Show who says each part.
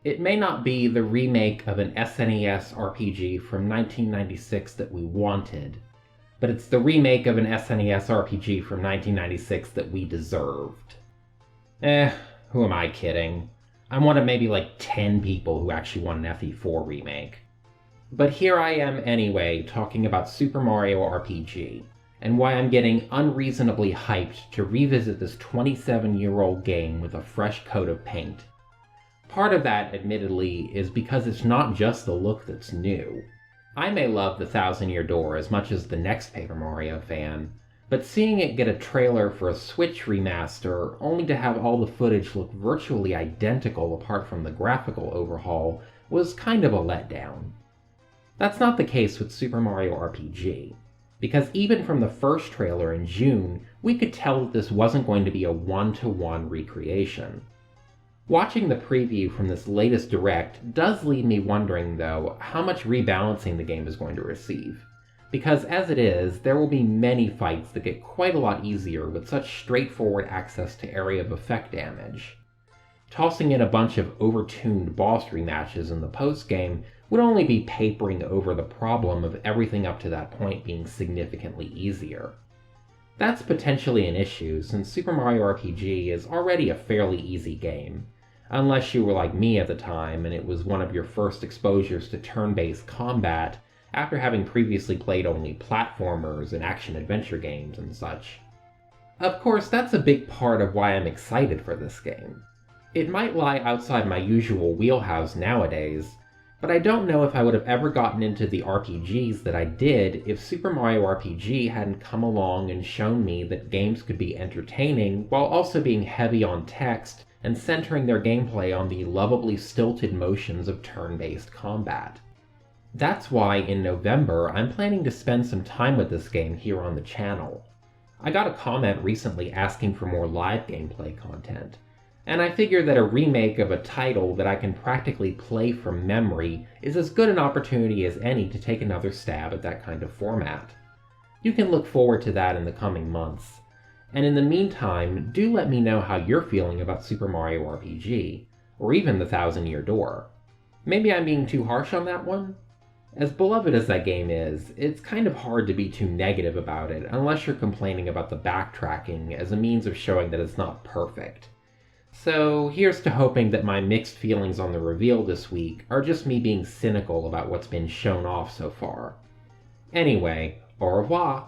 Speaker 1: It may not be the remake of an SNES RPG from 1996 that we wanted, but it's the remake of an SNES RPG from 1996 that we deserved. Who am I kidding? I'm one of maybe like 10 people who actually want an FE4 remake. But here I am anyway, talking about Super Mario RPG, and why I'm getting unreasonably hyped to revisit this 27-year-old game with a fresh coat of paint. Part of that, admittedly, is because it's not just the look that's new. I may love the Thousand Year Door as much as the next Paper Mario fan, but seeing it get a trailer for a Switch remaster only to have all the footage look virtually identical apart from the graphical overhaul was kind of a letdown. That's not the case with Super Mario RPG, because even from the first trailer in June, we could tell that this wasn't going to be a one-to-one recreation. Watching the preview from this latest Direct does leave me wondering, though, how much rebalancing the game is going to receive. Because as it is, there will be many fights that get quite a lot easier with such straightforward access to area of effect damage. Tossing in a bunch of overtuned boss rematches in the post-game would only be papering over the problem of everything up to that point being significantly easier. That's potentially an issue, since Super Mario RPG is already a fairly easy game, unless you were like me at the time and it was one of your first exposures to turn-based combat after having previously played only platformers and action-adventure games and such. Of course, that's a big part of why I'm excited for this game. It might lie outside my usual wheelhouse nowadays, but I don't know if I would have ever gotten into the RPGs that I did if Super Mario RPG hadn't come along and shown me that games could be entertaining while also being heavy on text and centering their gameplay on the lovably stilted motions of turn-based combat. That's why in November I'm planning to spend some time with this game here on the channel. I got a comment recently asking for more live gameplay content, and I figure that a remake of a title that I can practically play from memory is as good an opportunity as any to take another stab at that kind of format. You can look forward to that in the coming months. And in the meantime, do let me know how you're feeling about Super Mario RPG, or even the Thousand Year Door. Maybe I'm being too harsh on that one? As beloved as that game is, it's kind of hard to be too negative about it unless you're complaining about the backtracking as a means of showing that it's not perfect. So here's to hoping that my mixed feelings on the reveal this week are just me being cynical about what's been shown off so far. Anyway, au revoir!